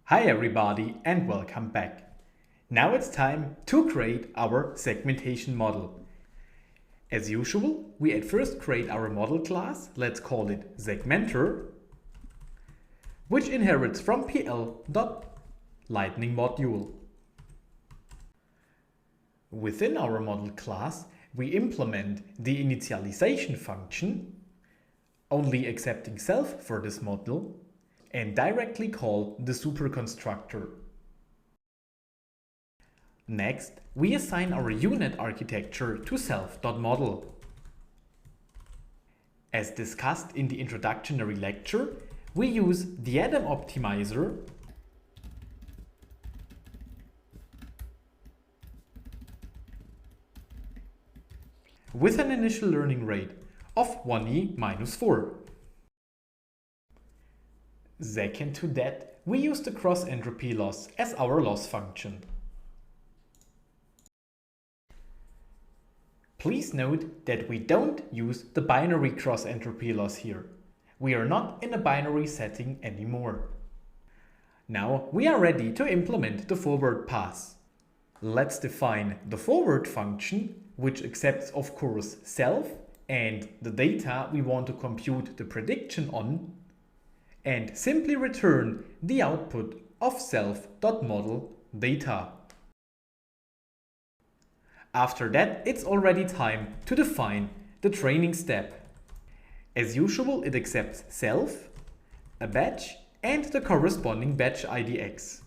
Hi everybody and welcome back. Now it's time to create our segmentation model. As usual, we at first create our model class, let's call it segmenter, which inherits from pl.lightning module. Within our model class, we implement the initialization function, only accepting self for this model, and directly call the superconstructor. Next, we assign our unit architecture to self.model. As discussed in the introductory lecture, we use the Adam optimizer with an initial learning rate of 1e minus 4. Second to that, we use the cross entropy loss as our loss function. Please note that we don't use the binary cross entropy loss here. We are not in a binary setting anymore. Now we are ready to implement the forward pass. Let's define the forward function, which accepts of course self and the data we want to compute the prediction on, and simply return the output of self.model data. After that, it's already time to define the training step. As usual, it accepts self, a batch, and the corresponding batch IDX.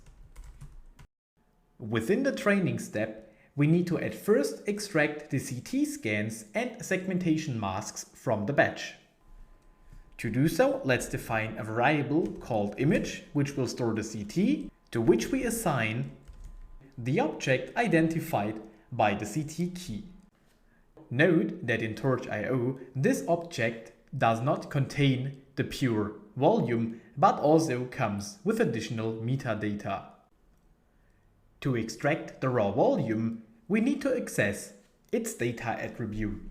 Within the training step, we need to at first extract the CT scans and segmentation masks from the batch. To do so, let's define a variable called image, which will store the CT, to which we assign the object identified by the CT key. Note that in Torch.io, this object does not contain the pure volume, but also comes with additional metadata. To extract the raw volume, we need to access its data attribute.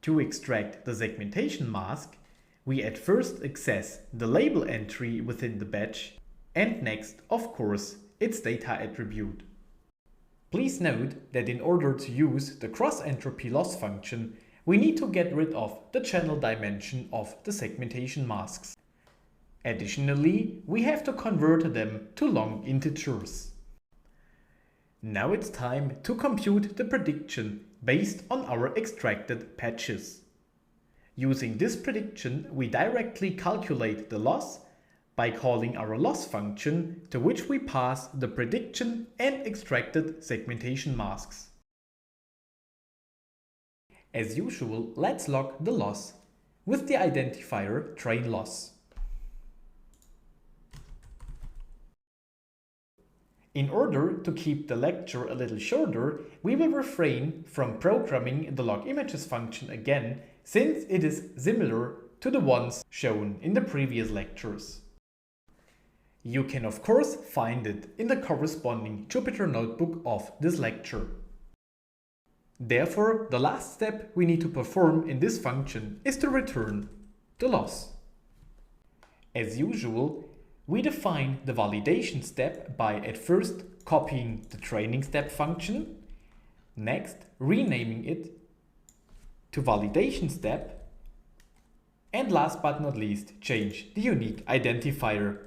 To extract the segmentation mask, we at first access the label entry within the batch and next, of course, its data attribute. Please note that in order to use the cross-entropy loss function, we need to get rid of the channel dimension of the segmentation masks. Additionally, we have to convert them to long integers. Now it's time to compute the prediction based on our extracted patches. Using this prediction, we directly calculate the loss by calling our loss function, to which we pass the prediction and extracted segmentation masks. As usual, let's log the loss with the identifier train loss. In order to keep the lecture a little shorter, we will refrain from programming the log images function again, since it is similar to the ones shown in the previous lectures. You can of course find it in the corresponding Jupyter notebook of this lecture. Therefore, the last step we need to perform in this function is to return the loss. As usual, we define the validation step by at first copying the training step function, next renaming it to validation step, and last but not least change the unique identifier.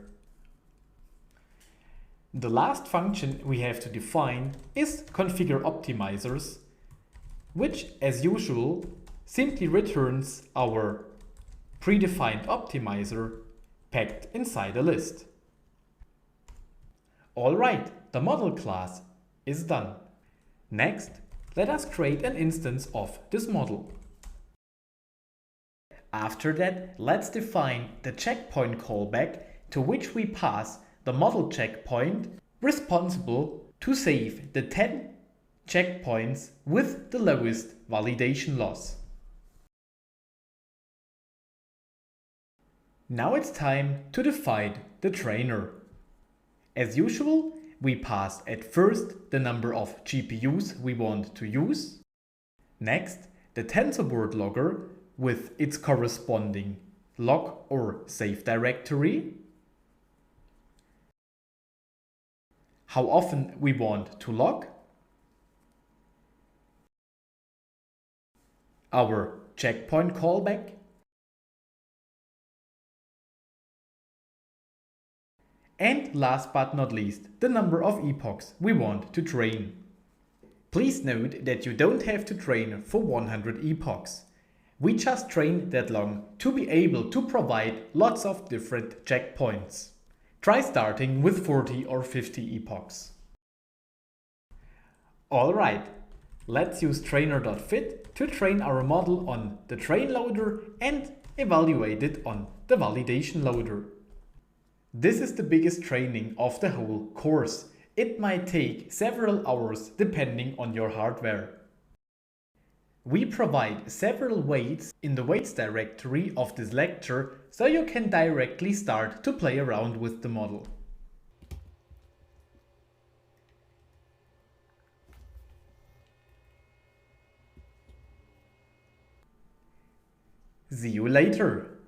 The last function we have to define is configure optimizers, which as usual simply returns our predefined optimizer packed inside a list. Alright, the model class is done. Next, let us create an instance of this model. After that, let's define the checkpoint callback, to which we pass the model checkpoint responsible to save the 10 checkpoints with the lowest validation loss. Now it's time to define the trainer. As usual, we pass at first the number of GPUs we want to use. Next, the TensorBoard logger with its corresponding log or save directory. how often we want to log, our checkpoint callback, and last but not least, the number of epochs we want to train. Please note that you don't have to train for 100 epochs. We just train that long to be able to provide lots of different checkpoints. Try starting with 40 or 50 epochs. Alright, let's use trainer.fit to train our model on the train loader and evaluate it on the validation loader. This is the biggest training of the whole course. It might take several hours depending on your hardware. We provide several weights in the weights directory of this lecture, so you can directly start to play around with the model. See you later!